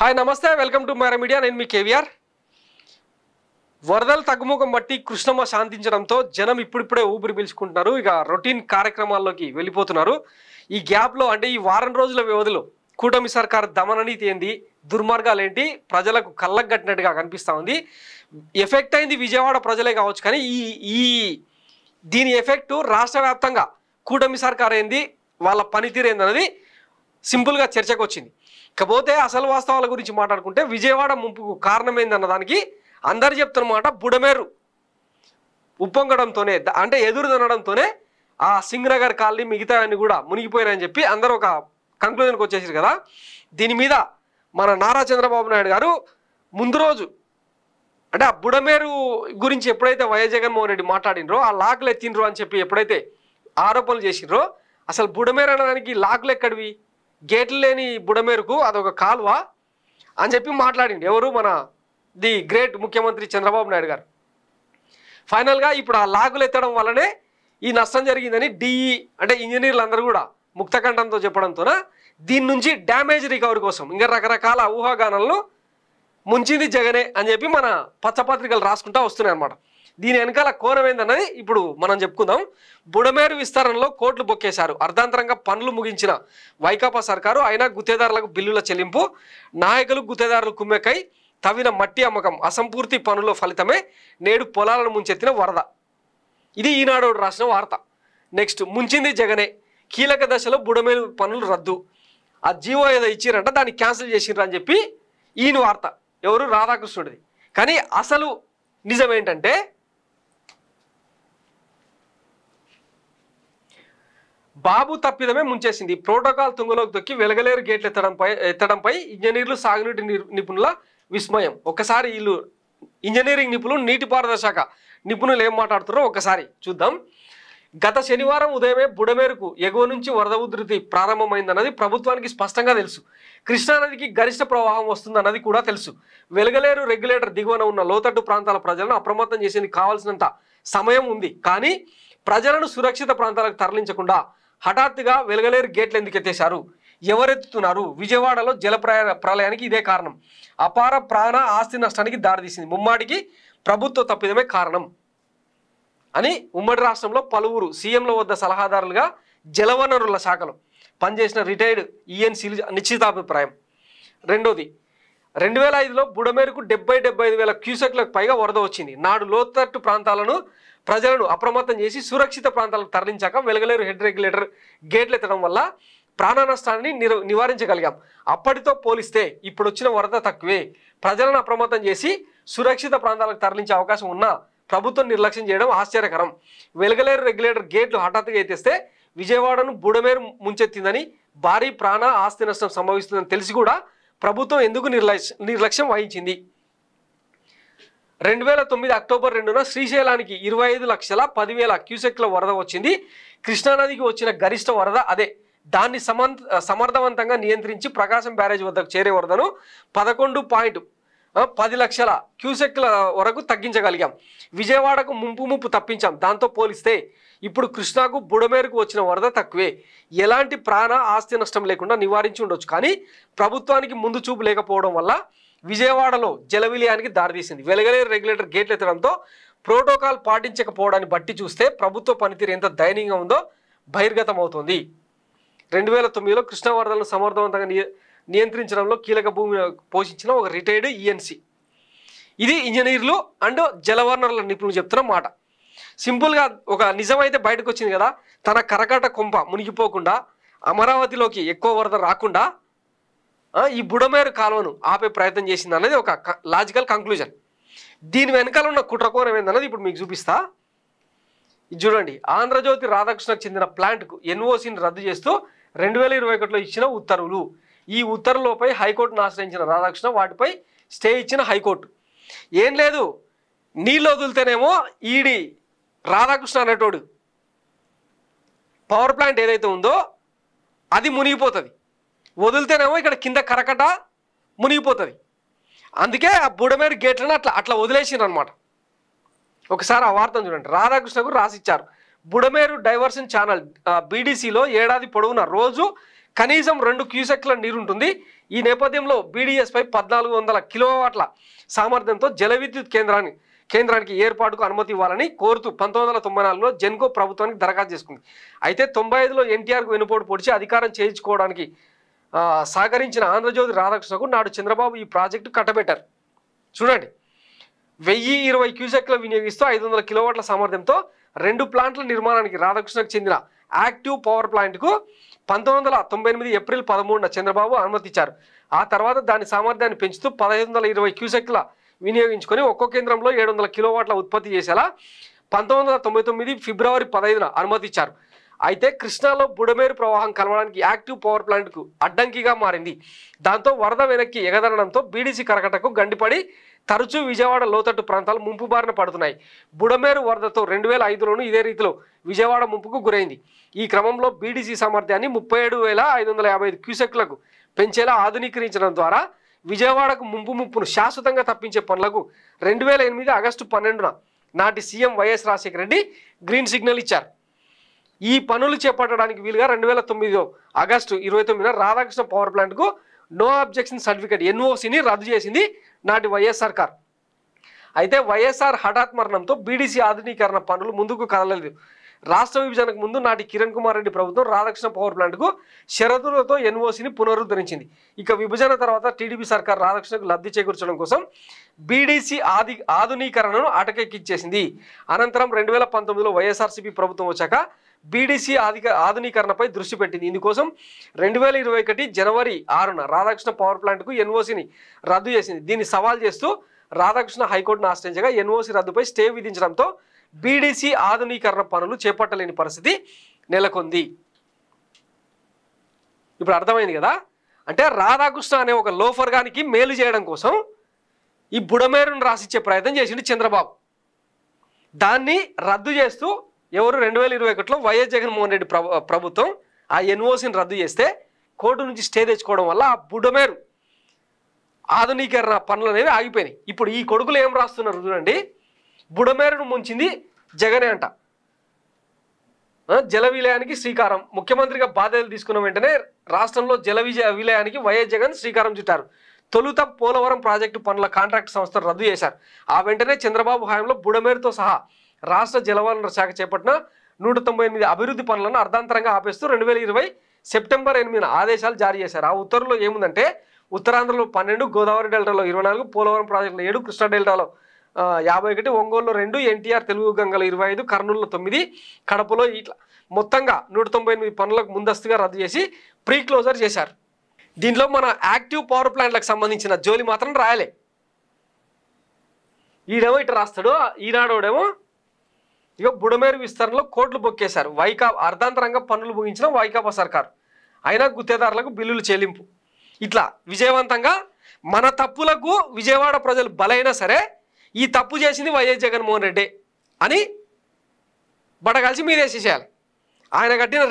Hi నమస్తే welcome to Myra media నేను మీ కేవీఆర్ వరదలు తగ్గుముఖం బట్టి కృష్ణమ్మ శాంతించడంతో జనం ఇప్పుడిప్పుడే ఊపిరి పీల్చుకుంటున్నారు ఇక రొటీన్ కార్యక్రమాల్లోకి వెళ్ళిపోతున్నారు ఈ గ్యాప్ లో అంటే ఈ వారం రోజుల వ్యవధిలో కూటమి సర్కార్ దమననీతి ఏంది దుర్మార్గాలు ఏంటి ప్రజలకు కళ్ళకు కట్టినట్టుగా కనిపిస్తా ఉంది ఎఫెక్ట్ అయింది విజయవాడ ప్రజలే కావచ్చు కానీ ఈ దీని ఎఫెక్ట్ రాష్ట్ర వ్యాప్తంగా కూటమి సర్కార్ ఏంది వాళ్ళ పనితీరు ఏందనేది సింపుల్గా చర్చకు వచ్చింది ఇకపోతే అసలు వాస్తవాల గురించి మాట్లాడుకుంటే విజయవాడ ముంపుకు కారణం ఏందన్న దానికి అందరు చెప్తున్నమాట బుడమేరు ఉప్పొంగడంతోనే అంటే ఎదురు తినడంతోనే ఆ సింగనగర్ కాలనీ మిగతా అన్ని కూడా మునిగిపోయినాయని చెప్పి అందరూ ఒక కంక్లూజన్కి వచ్చేసారు కదా దీని మీద మన నారా చంద్రబాబు నాయుడు గారు ముందు రోజు అంటే ఆ బుడమేరు గురించి ఎప్పుడైతే వైఎస్ జగన్మోహన్ రెడ్డి మాట్లాడినరో ఆ లాక్లు ఎత్తినరో అని చెప్పి ఎప్పుడైతే ఆరోపణలు చేసినరో అసలు బుడమేరు అనడానికి లాక్లు ఎక్కడివి గేట్లు లేని బుడమేరుకు అదొక కాలువ అని చెప్పి మాట్లాడింది ఎవరు మన ది గ్రేట్ ముఖ్యమంత్రి చంద్రబాబు నాయుడు గారు ఫైనల్గా ఇప్పుడు ఆ లాగులు ఎత్తడం వల్లనే ఈ నష్టం జరిగిందని డిఈ అంటే ఇంజనీర్లు అందరూ కూడా ముక్తకంఠంతో చెప్పడంతోన దీని నుంచి డ్యామేజ్ రికవరీ కోసం ఇంకా రకరకాల ఊహాగానాలను ముంచింది జగనే అని చెప్పి మన పచ్చపత్రికలు రాసుకుంటూ వస్తున్నాయి అన్నమాట దీని వెనకాల కోణం ఏందన్నది ఇప్పుడు మనం చెప్పుకుందాం బుడమేరు విస్తరణలో కోట్లు బొక్కేశారు అర్ధాంతరంగా పనులు ముగించిన వైకాపా సర్కారు అయినా గుత్తేదారులకు బిల్లుల చెల్లింపు నాయకులు గుత్తేదారులు కుమ్మెక్కై తవ్విన మట్టి అమ్మకం అసంపూర్తి పనుల ఫలితమే నేడు పొలాలను ముంచెత్తిన వరద ఇది ఈనాడు రాసిన వార్త నెక్స్ట్ ముంచింది జగనే కీలక దశలో బుడమేరు పనులు రద్దు ఆ జీవో ఏదో ఇచ్చిరంట దాన్ని క్యాన్సిల్ చేసిర్రు అని చెప్పి ఈయన వార్త ఎవరు రాధాకృష్ణుడిది కానీ అసలు నిజం ఏంటంటే బాబు తప్పిదమే ముంచేసింది ప్రోటోకాల్ తుంగలోకి తొక్కి వెలగలేరు గేట్లు ఎత్తడంపై ఇంజనీర్లు సాగునీటి నిపుణుల విస్మయం ఒకసారి వీళ్ళు ఇంజనీరింగ్ నిపుణులు నీటిపారుదల శాఖ నిపుణులు ఏం మాట్లాడుతారో ఒకసారి చూద్దాం గత శనివారం ఉదయమే బుడమేరుకు ఎగువ నుంచి వరద ఉధృతి ప్రారంభమైందన్నది ప్రభుత్వానికి స్పష్టంగా తెలుసు కృష్ణానదికి గరిష్ట ప్రవాహం వస్తుందన్నది కూడా తెలుసు వెలగలేరు రెగ్యులేటర్ దిగువన ఉన్న లోతట్టు ప్రాంతాల ప్రజలను అప్రమత్తం చేసేందుకు కావాల్సినంత సమయం ఉంది కానీ ప్రజలను సురక్షిత ప్రాంతాలకు తరలించకుండా హఠాత్తుగా వెలగలేరు గేట్లు ఎందుకు ఎత్తేశారు ఎవరెత్తుతున్నారు విజయవాడలో జల ప్రళయానికి ఇదే కారణం అపార ప్రాణ ఆస్తి నష్టానికి దారితీసింది ముమ్మాడికి ప్రభుత్వ తప్పిదమే కారణం అని ఉమ్మడి రాష్ట్రంలో పలువురు సీఎంల వద్ద సలహాదారులుగా జలవనరుల శాఖలో పనిచేసిన రిటైర్డ్ ఈఎన్సీలు నిశ్చితాభిప్రాయం రెండోది 2005లో బుడమేరుకు 75,000 క్యూసెక్లకు పైగా వరద వచ్చింది నాడు లోతట్టు ప్రాంతాలను ప్రజలను అప్రమత్తం చేసి సురక్షిత ప్రాంతాలకు తరలించాక వెలగలేరు హెడ్ రెగ్యులేటర్ గేట్లు ఎత్తడం వల్ల ప్రాణ నష్టాన్ని నివారించగలిగాం అప్పటితో పోలిస్తే ఇప్పుడు వచ్చిన వరద తక్కువే ప్రజలను అప్రమత్తం చేసి సురక్షిత ప్రాంతాలకు తరలించే అవకాశం ఉన్నా ప్రభుత్వం నిర్లక్ష్యం చేయడం ఆశ్చర్యకరం వెలగలేరు రెగ్యులేటర్ గేట్లు హఠాత్తుగా ఎత్తేస్తే విజయవాడను బుడమేరు ముంచెత్తిందని భారీ ప్రాణ ఆస్తి నష్టం సంభవిస్తుందని తెలిసి కూడా ప్రభుత్వం ఎందుకు నిర్లక్ష్యం వహించింది 2009 అక్టోబర్ 2న శ్రీశైలానికి 25,10,000 క్యూసెక్ల వరద వచ్చింది కృష్ణానదికి వచ్చిన గరిష్ట వరద అదే దాన్ని సమర్థవంతంగా నియంత్రించి ప్రకాశం బ్యారేజ్ వద్దకు చేరే వరదను 11.10 లక్షల క్యూసెక్ల వరకు తగ్గించగలిగాం విజయవాడకు ముంపు తప్పించాం దాంతో పోలిస్తే ఇప్పుడు కృష్ణాకు బుడమేరుకు వచ్చిన వరద తక్కువే ఎలాంటి ప్రాణ ఆస్తి నష్టం లేకుండా నివారించి ఉండొచ్చు కానీ ప్రభుత్వానికి ముందు చూపు లేకపోవడం వల్ల విజయవాడలో జల విలయానికి దారితీసింది వెలగలేరు రెగ్యులేటర్ గేట్లు ఎత్తడంతో ప్రోటోకాల్ పాటించకపోవడాన్ని బట్టి చూస్తే ప్రభుత్వ పనితీరు ఎంత దయనీయంగా ఉందో బహిర్గతం అవుతుంది 2009లో కృష్ణా వరదలను సమర్థవంతంగా నియంత్రించడంలో కీలక భూమి పోషించిన ఒక రిటైర్డ్ ఈఎన్సీ ఇది ఇంజనీర్లు అండ్ జలవనరుల నిపుణులు చెప్తున్న మాట సింపుల్గా ఒక నిజమైతే బయటకు వచ్చింది కదా తన కరకట కొంప మునిగిపోకుండా అమరావతిలోకి ఎక్కువ వరద రాకుండా ఈ బుడమేరు కాలువను ఆపే ప్రయత్నం చేసింది అన్నది ఒక లాజికల్ కంక్లూజన్ దీని వెనకాల ఉన్న కుట్రకోణం ఏందన్నది ఇప్పుడు మీకు చూపిస్తా ఇది చూడండి ఆంధ్రజ్యోతి రాధాకృష్ణకు చెందిన ప్లాంట్కు ఎన్ఓసిని రద్దు చేస్తూ 2021లో ఇచ్చిన ఉత్తర్వులు ఈ ఉత్తర్వులపై హైకోర్టును ఆశ్రయించిన రాధాకృష్ణ వాటిపై స్టే ఇచ్చిన హైకోర్టు ఏం లేదు నీళ్ళు వదిలితేనేమో ఈడి రాధాకృష్ణ అనేటోడు పవర్ ప్లాంట్ ఏదైతే ఉందో అది మునిగిపోతుంది వదిలితేనేమో ఇక్కడ కింద కరకట మునిగిపోతుంది అందుకే ఆ బుడమేరు గేట్లను అట్లా వదిలేసినారు అనమాట ఒకసారి ఆ వార్తను చూడండి రాధాకృష్ణకు రాసిచ్చారు బుడమేరు డైవర్షన్ ఛానల్ బీడీసీలో ఏడాది పొడవునా రోజు కనీసం 2 క్యూసెక్ల నీరు ఉంటుంది ఈ నేపథ్యంలో బీడీఎస్పై 1400 కిలోవాట్ల సామర్థ్యంతో జల విద్యుత్ కేంద్రానికి ఏర్పాటుకు అనుమతి ఇవ్వాలని కోరుతూ 1994లో జెన్కో ప్రభుత్వానికి దరఖాస్తు చేసుకుంది. అయితే 95లో ఎన్టీఆర్కు వెనుపోటు పొడిచి అధికారం చేయించుకోవడానికి సహకరించిన ఆంధ్రజ్యోతి రాధాకృష్ణకు నాడు చంద్రబాబు ఈ ప్రాజెక్టు కట్టబెట్టారు. చూడండి, 1020 క్యూసెక్ల వినియోగిస్తూ 500 కిలోవాట్ల సామర్థ్యంతో 2 ప్లాంట్ల నిర్మాణానికి రాధాకృష్ణకు చెందిన యాక్టివ్ పవర్ ప్లాంట్కు 1998 ఏప్రిల్ 13న చంద్రబాబు అనుమతిచ్చారు. ఆ తర్వాత దాని సామర్థ్యాన్ని పెంచుతూ 1520 క్యూసెక్ల వినియోగించుకొని ఒక్కో కేంద్రంలో 700 కిలోవాట్ల ఉత్పత్తి చేసేలా 1999 ఫిబ్రవరి 15న అనుమతిచ్చారు. అయితే కృష్ణాలో బుడమేరు ప్రవాహం కలవడానికి యాక్టివ్ పవర్ ప్లాంట్కు అడ్డంకిగా మారింది. దాంతో వరద వెనక్కి ఎగదనడంతో బీడీసీ కరకటకు గండిపడి తరచూ విజయవాడ లోతట్టు ప్రాంతాలు ముంపు బారిన పడుతున్నాయి. బుడమేరు వరదతో 2005లోనూ ఇదే రీతిలో విజయవాడ ముంపుకు గురైంది. ఈ క్రమంలో బీడీసీ సామర్థ్యాన్ని 37,555 క్యూసెక్లకు పెంచేలా ఆధునీకరించడం ద్వారా విజయవాడకు ముప్పును శాశ్వతంగా తప్పించే పనులకు 2008 ఆగస్టు 12న నాటి CM YS Rajasekhara Reddy green signal ఇచ్చారు. ఈ పనులు చేపట్టడానికి వీలుగా 2009 ఆగస్టు 29న రాధాకృష్ణ పవర్ ప్లాంట్కు నో అబ్జెక్షన్ సర్టిఫికేట్ ఎన్ఓసిని రద్దు చేసింది నాటి వైఎస్ సర్కార్. అయితే వైఎస్ఆర్ హఠాత్ మరణంతో బీడీసీ ఆధునీకరణ పనులు ముందుకు కదలలేదు. రాష్ట్ర విభజనకు ముందు నాటి కిరణ్ కుమార్ రెడ్డి ప్రభుత్వం రాధాకృష్ణ పవర్ ప్లాంట్కు షరతులతో ఎన్ఓసిని పునరుద్ధరించింది. ఇక విభజన తర్వాత టీడీపీ సర్కార్ రాధాకృష్ణకు లబ్ధి చేకూర్చడం కోసం బీడీసీ ఆధునీకరణను అటకెక్కించేసింది. అనంతరం 2019లో వైఎస్ఆర్సీపీ ప్రభుత్వం వచ్చాక బీడీసీ ఆధునీకరణపై దృష్టి పెట్టింది. ఇందుకోసం 2021 జనవరి 6న రాధాకృష్ణ పవర్ ప్లాంట్కు ఎన్ఓసిని రద్దు చేసింది. దీన్ని సవాల్ చేస్తూ రాధాకృష్ణ హైకోర్టును ఆశ్రయించగా ఎన్ఓసి రద్దుపై స్టే విధించడంతో బీడీసీ ఆధునీకరణ పనులు చేపట్టలేని పరిస్థితి నెలకొంది. ఇప్పుడు అర్థమైంది కదా. అంటే రాధాకృష్ణ అనే ఒక లోఫర్ గానికి మేలు చేయడం కోసం ఈ బుడమేరును రాసిచ్చే ప్రయత్నం చేసిండు చంద్రబాబు. దాన్ని రద్దు చేస్తూ ఎవరు 2021లో వైఎస్ జగన్మోహన్ రెడ్డి ప్రభుత్వం ఆ ఎన్ఓసిని రద్దు చేస్తే కోర్టు నుంచి స్టే తెచ్చుకోవడం వల్ల ఆ బుడమేరు ఆధునీకరణ పనులు అనేవి ఆగిపోయినాయి. ఇప్పుడు ఈ కొడుకులు ఏం రాస్తున్నారు చూడండి, బుడమేరును ముంచింది జగనే అంట. జల విలయానికి శ్రీకారం. ముఖ్యమంత్రిగా బాధ్యతలు తీసుకున్న వెంటనే రాష్ట్రంలో జల విలయానికి వైఎస్ జగన్ శ్రీకారం చుట్టారు. తొలుత పోలవరం ప్రాజెక్టు పనుల కాంట్రాక్ట్ సంస్థను రద్దు చేశారు. ఆ వెంటనే చంద్రబాబు హయాంలో బుడమేరుతో సహా రాష్ట్ర జలవనరుల శాఖ చేపట్టిన 198 అభివృద్ధి పనులను అర్ధాంతరంగా ఆపేస్తూ 2020 సెప్టెంబర్ 8న ఆదేశాలు జారీ చేశారు. ఆ ఉత్తర్వులో ఏముందంటే ఉత్తరాంధ్రలో 12, గోదావరి డెల్టాలో 24, పోలవరం ప్రాజెక్టులో 7, కృష్ణా డెల్టాలో 51, ఒంగోలులో 2, ఎన్టీఆర్ తెలుగు గంగలో 25, కర్నూలులో 9, కడపలో ఇట్లా మొత్తంగా 198 పనులకు ముందస్తుగా రద్దు చేసి ప్రీ క్లోజర్ చేశారు. దీంట్లో మన యాక్టివ్ పవర్ ప్లాంట్లకు సంబంధించిన జోలి మాత్రం రాయలే. ఈడేమో ఇటు రాస్తాడు, ఈనాడోడేమో ఇక బుడమేరు విస్తరణలో కోట్లు బొక్కేశారు. అర్ధాంతరంగా పనులు ముగించిన వైకాపా సర్కారు. అయినా గుత్తేదారులకు బిల్లులు చెల్లింపు. ఇట్లా విజయవంతంగా మన తప్పులకు విజయవాడ ప్రజలు బలైనా సరే ఈ తప్పు చేసింది వైఎస్ జగన్మోహన్ రెడ్డి అని బడగలిసి మీదేసేసేయాలి. ఆయన కట్టిన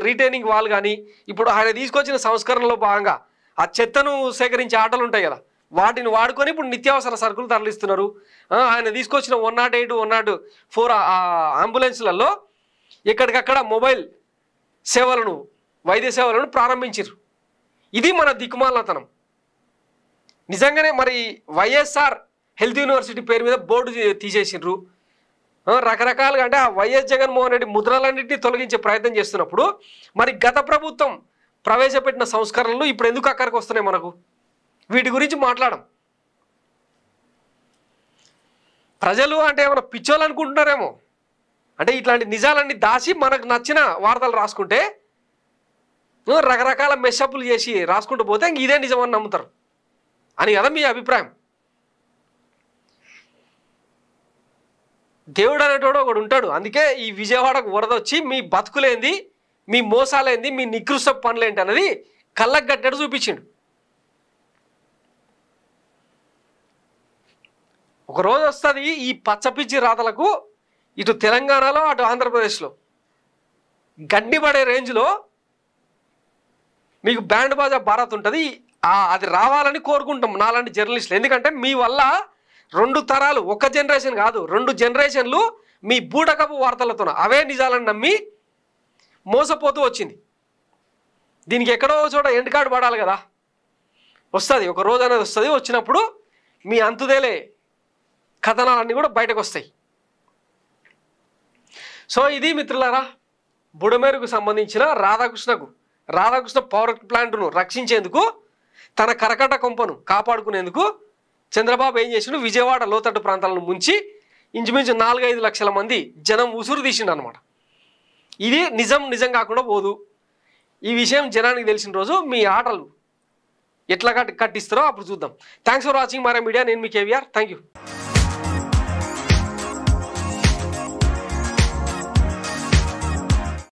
రీటైనింగ్ వాల్ కానీ ఇప్పుడు ఆయన తీసుకొచ్చిన సంస్కరణలో భాగంగా ఆ చెత్తను సేకరించే ఆటలు ఉంటాయి కదా, వాటిని వాడుకొని ఇప్పుడు నిత్యావసర సరుకులు తరలిస్తున్నారు. ఆయన తీసుకొచ్చిన 108, 104 అంబులెన్స్లలో ఎక్కడికక్కడ మొబైల్ సేవలను, వైద్య సేవలను ప్రారంభించారు. ఇది మన దిక్కుమాలతనం. నిజంగానే మరి వైఎస్ఆర్ హెల్త్ యూనివర్సిటీ పేరు మీద బోర్డు తీసేసిండ్రు. రకరకాలుగా అంటే ఆ వైఎస్ జగన్మోహన్ రెడ్డి ముద్రలన్నింటినీ తొలగించే ప్రయత్నం చేస్తున్నప్పుడు మరి గత ప్రభుత్వం ప్రవేశపెట్టిన సంస్కరణలు ఇప్పుడు ఎందుకు అక్కడికి వస్తున్నాయి మనకు? వీటి గురించి మాట్లాడం. ప్రజలు అంటే ఏమైనా పిచ్చోళ్ళు అనుకుంటున్నారేమో. అంటే ఇట్లాంటి నిజాలన్నీ దాచి మనకు నచ్చిన వార్తలు రాసుకుంటే రకరకాల మెషప్పులు చేసి రాసుకుంటూ పోతే ఇంక ఇదే నిజమని నమ్ముతారు అని కదా మీ అభిప్రాయం. దేవుడు అనేటోడు ఒకడు ఉంటాడు. అందుకే ఈ విజయవాడకు వరద వచ్చి మీ బతుకులేంది, మీ మోసాలేంది, మీ నికృష్ట పనులేంటి అనేది కళ్ళకు కట్టేట్టు చూపించిండు. ఒక రోజు వస్తుంది ఈ పచ్చపిచ్చి రాతలకు ఇటు తెలంగాణలో అటు ఆంధ్రప్రదేశ్లో గండిపడే రేంజ్లో మీకు బ్యాండ్ బాజా భారత్ ఉంటుంది. అది రావాలని కోరుకుంటాం నాలాంటి జర్నలిస్టులు. ఎందుకంటే మీ వల్ల 2 తరాలు, ఒక జనరేషన్ కాదు 2 జనరేషన్లు మీ బూటకపు వార్తలతో అవే నిజాలను నమ్మి మోసపోతూ వచ్చింది. దీనికి ఎక్కడో చోట ఎండ్ కార్డు పడాలి కదా. వస్తుంది, ఒక రోజు అనేది వస్తుంది. వచ్చినప్పుడు మీ అంతుదేలే కథనాలన్నీ కూడా బయటకు వస్తాయి. సో ఇది మిత్రులారా బుడమేరుకు సంబంధించిన రాధాకృష్ణ పవర్ ప్లాంట్ను రక్షించేందుకు, తన కరకట్ట కొంపను కాపాడుకునేందుకు చంద్రబాబు ఏం చేసిండు, విజయవాడ లోతట్టు ప్రాంతాలను ముంచి ఇంచుమించు 4-5 లక్షల మంది జనం ఉసురు తీసిండు అనమాట. ఇది నిజం కాకుండా పోదు. ఈ విషయం జనానికి తెలిసిన రోజు మీ ఆటలు ఎట్లా కట్టిస్తారో అప్పుడు చూద్దాం. Thanks for watching Mara Media. నేను మీ కేవీఆర్. Thank you.